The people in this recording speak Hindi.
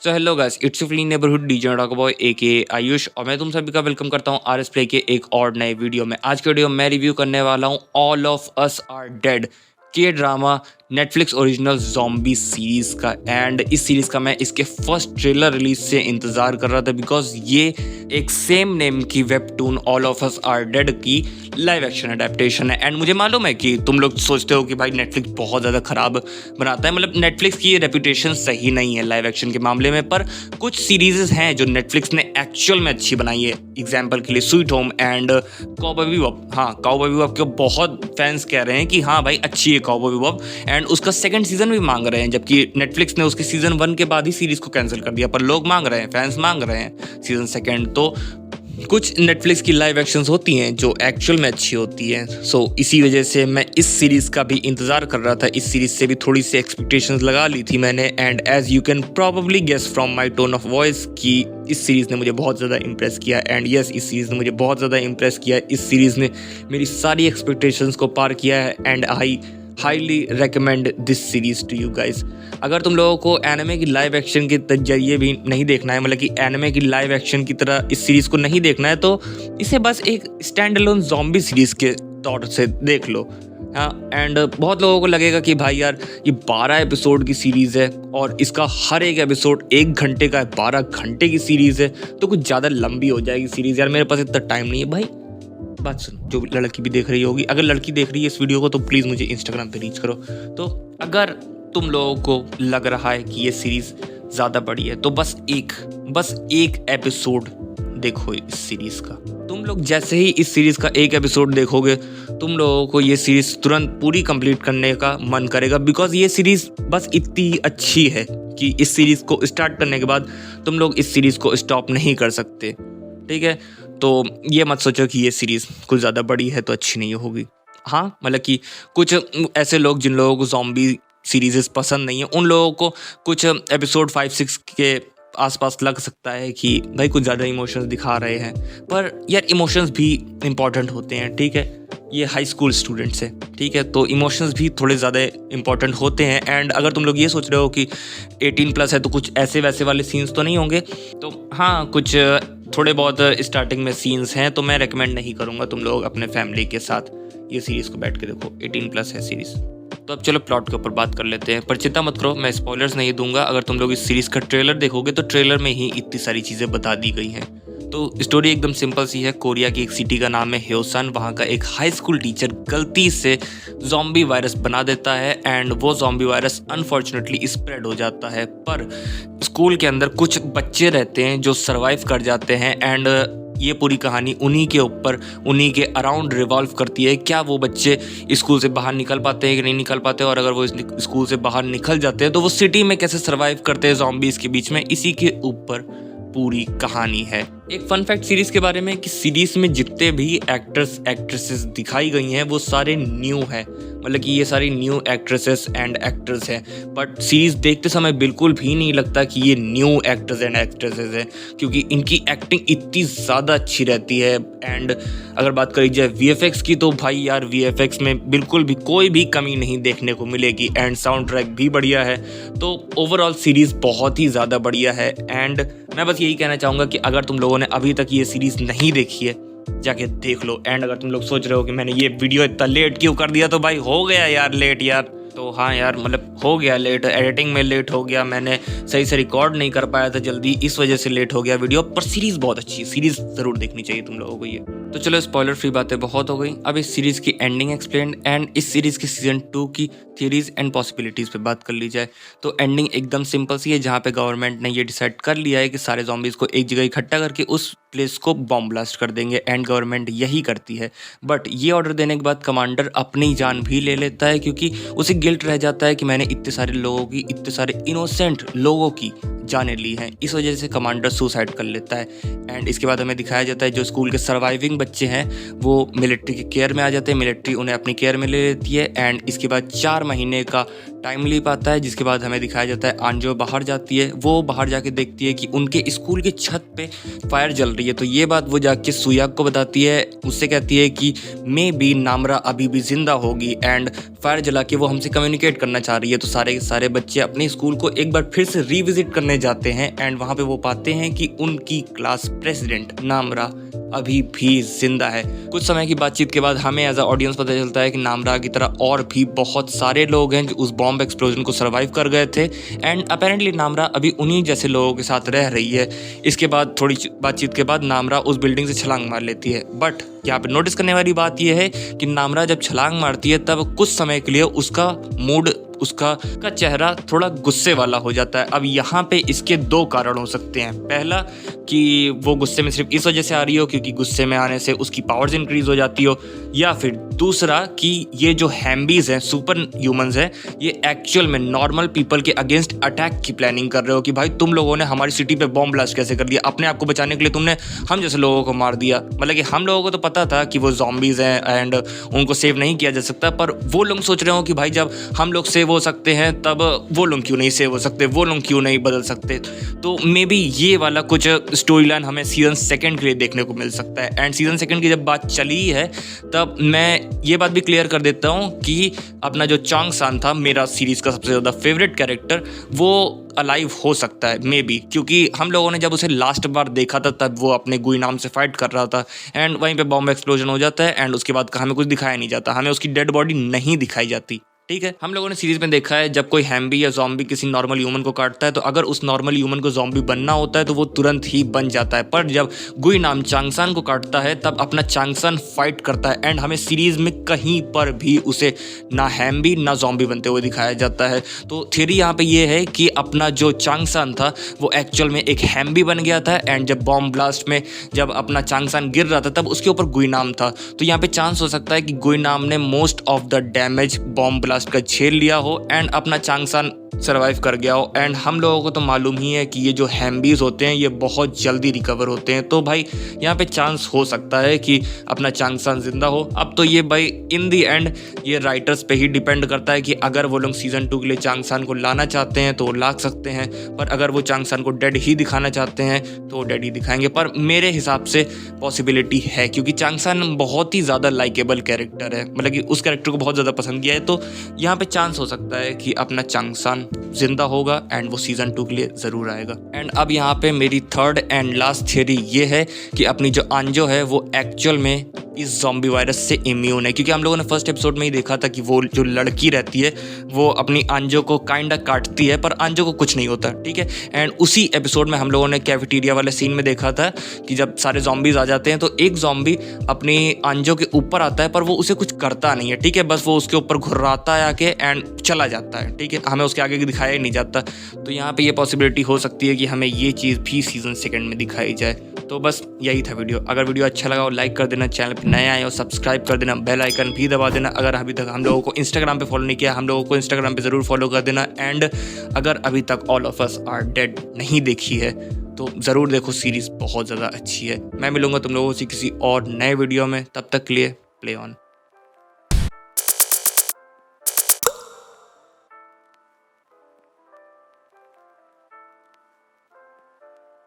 So hello guys, it's free neighbourhood DJ dog boy aka Ayush और मैं तुम सभी का वेलकम करता हूँ आरएस प्ले के एक और नए वीडियो में। आज के वीडियो में मैं रिव्यू करने वाला हूँ all of us are dead के drama Netflix original zombie series का। एंड इस सीरीज़ का मैं इसके फर्स्ट ट्रेलर रिलीज से इंतज़ार कर रहा था बिकॉज ये एक सेम नेम की webtoon all of us are dead की लाइव एक्शन अडेप्टेशन है। एंड मुझे मालूम है कि तुम लोग सोचते हो कि भाई नेटफ्लिक्स बहुत ज़्यादा ख़राब बनाता है, मतलब नेटफ्लिक्स की रेपुटेशन सही नहीं है लाइव एक्शन के मामले में, पर कुछ सीरीज़ हैं जो नेटफ्लिक्स ने एक्चुअल में अच्छी बनाई है। एग्जाम्पल के लिए स्वीट होम एंड काउबॉय बिबॉप। हाँ, काउबॉय बिबॉप के बहुत फैंस कह रहे हैं कि हाँ भाई अच्छी है काउबॉय बिबॉप एंड उसका सेकंड सीजन भी मांग रहे हैं, जबकि नेटफ्लिक्स ने उसके सीजन 1 के बाद ही सीरीज़ को कैंसिल कर दिया, पर लोग मांग रहे हैं, फैंस मांग रहे हैं सीजन सेकंड। तो कुछ नेटफ्लिक्स की लाइव एक्शंस होती हैं जो एक्चुअल में अच्छी होती हैं। सो इसी वजह से मैं इस सीरीज़ का भी इंतज़ार कर रहा था। इस सीरीज़ से भी थोड़ी सी एक्सपेक्टेशंस लगा ली थी मैंने and as you can probably guess from my tone of voice कि इस सीरीज़ ने मुझे बहुत ज़्यादा इंप्रेस किया। एंड यस, इस सीरीज़ ने मुझे बहुत ज़्यादा इंप्रेस किया। इस सीरीज़ ने मेरी सारी एक्सपेक्टेशंस को पार किया है and I highly recommend this series to you guys. अगर तुम लोगों को एनिमे की लाइव एक्शन के जरिए भी नहीं देखना है, मतलब कि एनिमे की लाइव एक्शन की तरह इस सीरीज़ को नहीं देखना है, तो इसे बस एक स्टैंड अलोन ज़ॉम्बी सीरीज़ के तौर से देख लो। हाँ, एंड बहुत लोगों को लगेगा कि भाई यार ये 12 एपिसोड की सीरीज़ है और इसका हर एक एपिसोड 1 घंटे का है, 12 घंटे की सीरीज़ है तो कुछ ज़्यादा लंबी हो जाएगी सीरीज़। यार मेरे पास इतना टाइम नहीं है भाई। बात सुनो, जो लड़की भी देख रही होगी, अगर लड़की देख रही है इस वीडियो को तो प्लीज़ मुझे इंस्टाग्राम पे रीच करो। तो अगर तुम लोगों को लग रहा है कि ये सीरीज़ ज़्यादा बड़ी है तो बस एक एपिसोड देखो इस सीरीज़ का। तुम लोग जैसे ही इस सीरीज़ का एक एपिसोड देखोगे तुम लोगों को ये सीरीज़ तुरंत पूरी कंप्लीट करने का मन करेगा बिकॉज ये सीरीज़ बस इतनी अच्छी है कि इस सीरीज़ को स्टार्ट करने के बाद तुम लोग इस सीरीज़ को स्टॉप नहीं कर सकते। ठीक है, तो ये मत सोचो कि ये सीरीज़ कुछ ज़्यादा बड़ी है तो अच्छी नहीं होगी। हाँ, मतलब कि कुछ ऐसे लोग जिन लोगों को ज़ॉम्बी सीरीज़ पसंद नहीं है उन लोगों को कुछ एपिसोड 5-6 के आसपास लग सकता है कि भाई कुछ ज़्यादा इमोशंस दिखा रहे हैं, पर यार इमोशंस भी इम्पॉर्टेंट होते हैं। ठीक है, ये हाई स्कूल स्टूडेंट्स है, ठीक है, तो इमोशंस भी थोड़े ज़्यादा इम्पॉर्टेंट होते हैं। एंड अगर तुम लोग ये सोच रहे हो कि 18+ है तो कुछ ऐसे वैसे वाले सीन्स तो नहीं होंगे, तो हाँ कुछ थोड़े बहुत स्टार्टिंग में सीन्स हैं, तो मैं रेकमेंड नहीं करूँगा तुम लोग अपने फैमिली के साथ ये सीरीज़ को बैठ के देखो। 18+ है सीरीज़। तो अब चलो प्लॉट के ऊपर बात कर लेते हैं, पर चिंता मत करो, मैं स्पॉयलर्स नहीं दूंगा। अगर तुम लोग इस सीरीज़ का ट्रेलर देखोगे तो ट्रेलर में ही इतनी सारी चीज़ें बता दी गई हैं। तो स्टोरी एकदम सिंपल सी है। कोरिया की एक सिटी का नाम है ह्योसन। वहाँ का एक हाई स्कूल टीचर गलती से ज़ॉम्बी वायरस बना देता है एंड वो ज़ॉम्बी वायरस अनफॉर्चुनेटली स्प्रेड हो जाता है, पर स्कूल के अंदर कुछ बच्चे रहते हैं जो सर्वाइव कर जाते हैं एंड ये पूरी कहानी उन्हीं के ऊपर, उन्हीं के अराउंड रिवॉल्व करती है। क्या वो बच्चे स्कूल से बाहर निकल पाते हैं कि नहीं निकल पाते, और अगर वो स्कूल से बाहर निकल जाते हैं तो वो सिटी में कैसे सर्वाइव करते हैं ज़ॉम्बीज़ के बीच में, इसी के ऊपर पूरी कहानी है। एक फन फैक्ट सीरीज़ के बारे में कि सीरीज़ में जितने भी एक्टर्स एक्ट्रेसेस दिखाई गई हैं वो सारे न्यू हैं, मतलब कि ये सारी न्यू एक्ट्रेसेस एंड एक्टर्स हैं। बट सीरीज़ देखते समय बिल्कुल भी नहीं लगता कि ये न्यू एक्टर्स एंड एक्ट्रेसेस हैं, क्योंकि इनकी एक्टिंग इतनी ज़्यादा अच्छी रहती है। एंड अगर बात करी जाए VFX की तो भाई यार VFX में बिल्कुल भी कोई भी कमी नहीं देखने को मिलेगी एंड साउंड ट्रैक भी बढ़िया है। तो ओवरऑल सीरीज़ बहुत ही ज़्यादा बढ़िया है एंड मैं बस यही कहना चाहूँगा कि अगर तुम लोगों ने अभी तक ये सीरीज़ नहीं देखी है जाके देख लो। एंड अगर तुम लोग सोच रहे हो कि मैंने ये वीडियो इतना लेट क्यों कर दिया, तो भाई हो गया यार लेट यार। तो हाँ यार, मतलब हो गया लेट, एडिटिंग में लेट हो गया, मैंने सही से रिकॉर्ड नहीं कर पाया था जल्दी, इस वजह से लेट हो गया वीडियो। पर सीरीज़ बहुत अच्छी है, सीरीज़ ज़रूर देखनी चाहिए तुम लोगों को ये। तो चलो स्पॉइलर फ्री बातें बहुत हो गई, अब इस सीरीज़ की एंडिंग एक्सप्लेन एंड इस सीरीज़ के सीजन 2 की थियरीज एंड पॉसिबिलिटीज़ पे बात कर ली जाए तो एंडिंग एकदम सिंपल सी है, जहाँ पे गवर्नमेंट ने ये डिसाइड कर लिया है कि सारे ज़ॉम्बीज़ को एक जगह इकट्ठा करके उस प्लेस को बॉम्ब ब्लास्ट कर देंगे एंड गवर्नमेंट यही करती है। बट ये ऑर्डर देने के बाद कमांडर अपनी जान भी ले लेता है, क्योंकि उसे गिल्ट रह जाता है कि मैंने इतने सारे लोगों की, इतने सारे इनोसेंट लोगों की जाने ली हैं। इस वजह से कमांडर सुसाइड कर लेता है एंड इसके बाद हमें दिखाया जाता है जो स्कूल के सर्वाइविंग बच्चे हैं वो मिलिट्री के केयर में आ जाते हैं, मिलिट्री उन्हें अपनी केयर में ले लेती है एंड इसके बाद 4 महीने का टाइम ले पाता है। जिसके बाद हमें दिखाया जाता है आंजो बाहर जाती है, वो बाहर जाके देखती है कि उनके स्कूल की छत पे फायर जल रही है। तो ये बात वो जाके सुयाग को बताती है, उससे कहती है कि मे बी नामरा अभी भी जिंदा होगी एंड फायर जला के वो हमसे कम्युनिकेट करना चाह रही है। तो सारे के सारे बच्चे अपने स्कूल को एक बार फिर से रिविजिट करने जाते हैं एंड वहाँ पे वो पाते हैं कि उनकी क्लास प्रेसिडेंट नामरा अभी भी जिंदा है। कुछ समय की बातचीत के बाद हमें एज अ ऑडियंस पता चलता है कि नामरा की तरह और भी बहुत सारे लोग हैं जो उस बॉम्ब एक्सप्लोजन को सर्वाइव कर गए थे एंड अपेरेंटली नामरा अभी उन्हीं जैसे लोगों के साथ रह रही है। इसके बाद थोड़ी बातचीत के बाद नामरा उस बिल्डिंग से छलांग मार लेती है। बट यहाँ पे नोटिस करने वाली बात यह है कि नामरा जब छलांग मारती है तब कुछ समय के लिए उसका मूड उसका चेहरा थोड़ा गुस्से वाला हो जाता है। अब यहाँ पे इसके दो कारण हो सकते हैं। पहला कि वो गुस्से में सिर्फ इस वजह से आ रही हो क्योंकि गुस्से में आने से उसकी पावर्स इंक्रीज हो जाती हो, या फिर दूसरा कि ये जो हैम्बीज हैं, सुपर ह्यूमंस हैं, ये एक्चुअल में नॉर्मल पीपल के अगेंस्ट अटैक की प्लानिंग कर रहे हो कि भाई तुम लोगों ने हमारी सिटी पे बॉम्ब ब्लास्ट कैसे कर दिया, अपने आप को बचाने के लिए तुमने हम जैसे लोगों को मार दिया। मतलब कि हम लोगों को तो पता था कि वो ज़ॉम्बीज़ हैं एंड उनको सेव नहीं किया जा सकता, पर वो लोग सोच रहे हो कि भाई जब हम लोग सेव हो सकते हैं तब वो लोग क्यों नहीं सेव हो सकते, वो लोग क्यों नहीं बदल सकते। तो मे बी ये वाला कुछ स्टोरी लाइन हमें सीजन 2 के लिए देखने को मिल सकता है। एंड सीजन 2 की जब बात चली है तब मैं ये बात भी क्लियर कर देता हूँ कि अपना जो चांग सान था, मेरा सीरीज़ का सबसे ज़्यादा फेवरेट कैरेक्टर, वो अलाइव हो सकता है मे बी, क्योंकि हम लोगों ने जब उसे लास्ट बार देखा था तब वो अपने गुई नाम से फाइट कर रहा था एंड वहीं पे बॉम्ब एक्सप्लोजन हो जाता है एंड उसके बाद हमें कुछ दिखाया नहीं जाता, हमें उसकी डेड बॉडी नहीं दिखाई जाती। ठीक है, हम लोगों ने सीरीज में देखा है जब कोई हैम्बी या ज़ॉम्बी किसी नॉर्मल ह्यूमन को काटता है तो अगर उस नॉर्मल ह्यूमन को ज़ॉम्बी बनना होता है तो वो तुरंत ही बन जाता है, पर जब गुई नाम चांगसान को काटता है तब अपना चांगसान फाइट करता है एंड हमें सीरीज में कहीं पर भी उसे ना हैम्बी ना ज़ॉम्बी बनते हुए दिखाया जाता है। तो थियरी यहाँ पे ये है कि अपना जो चांगसान था वो एक्चुअल में एक हैम्बी बन गया था एंड जब बॉम्ब ब्लास्ट में जब अपना चांगसान गिर रहा था तब उसके ऊपर गुई नाम था। तो यहाँ पे चांस हो सकता है कि गुई नाम ने most of the damage bomb blast का झेल लिया हो एंड अपना चांगसान सर्वाइव कर गया हो। एंड हम लोगों को तो मालूम ही है कि ये जो हैम्बीज होते हैं ये बहुत जल्दी रिकवर होते हैं, तो भाई यहाँ पे चांस हो सकता है कि अपना चांगसान जिंदा हो। अब तो ये भाई इन दी एंड ये राइटर्स पे ही डिपेंड करता है कि अगर वो लोग सीजन 2 के लिए चांगसान को लाना चाहते हैं तो वो ला सकते हैं, पर अगर वो चांगसान को डेड ही दिखाना चाहते हैं तो वो डेड ही दिखाएंगे। पर मेरे हिसाब से पॉसिबिलिटी है क्योंकि चांगसान बहुत ही ज़्यादा लाइकेबल कैरेक्टर है, मतलब कि उस कैरेक्टर को बहुत ज़्यादा पसंद किया है, तो यहाँ पे चांस हो सकता है कि अपना चांगसान जिंदा होगा एंड वो सीजन 2 के लिए ज़रूर आएगा। एंड अब यहाँ पे मेरी थर्ड एंड लास्ट थियरी ये है कि अपनी जो आंजो है वो एक्चुअल में इस ज़ॉम्बी वायरस से इम्यून है, क्योंकि हम लोगों ने फर्स्ट एपिसोड में ही देखा था कि वो जो लड़की रहती है वो अपनी आंजो को काइंडा काटती है पर आंजो को कुछ नहीं होता। ठीक है, एंड उसी एपिसोड में हम लोगों ने कैफेटेरिया वाले सीन में देखा था कि जब सारे ज़ॉम्बीज आ जाते हैं तो एक ज़ॉम्बी अपनी आंजो के ऊपर आता है पर वो उसे कुछ करता नहीं है। ठीक है, बस वो उसके ऊपर घुर्राता है आके एंड चला जाता है। ठीक है, हमें उसके आगे दिखाया ही नहीं जाता। तो यहाँ पे ये पॉसिबिलिटी हो सकती है कि हमें ये चीज़ भी सीजन 2 में दिखाई जाए। तो बस यही था वीडियो। अगर वीडियो अच्छा लगा हो लाइक कर देना, चैनल पे नए आए हो सब्सक्राइब कर देना, बेल आइकन भी दबा देना। अगर अभी तक हम लोगों को इंस्टाग्राम पे फॉलो नहीं किया, हम लोगों को इंस्टाग्राम पे ज़रूर फॉलो कर देना। एंड अगर अभी तक all of us are dead नहीं देखी है तो ज़रूर देखो, सीरीज़ बहुत ज़्यादा अच्छी है। मैं मिलूंगा तुम लोगों से किसी और नए वीडियो में, तब तक के लिए प्ले ऑन।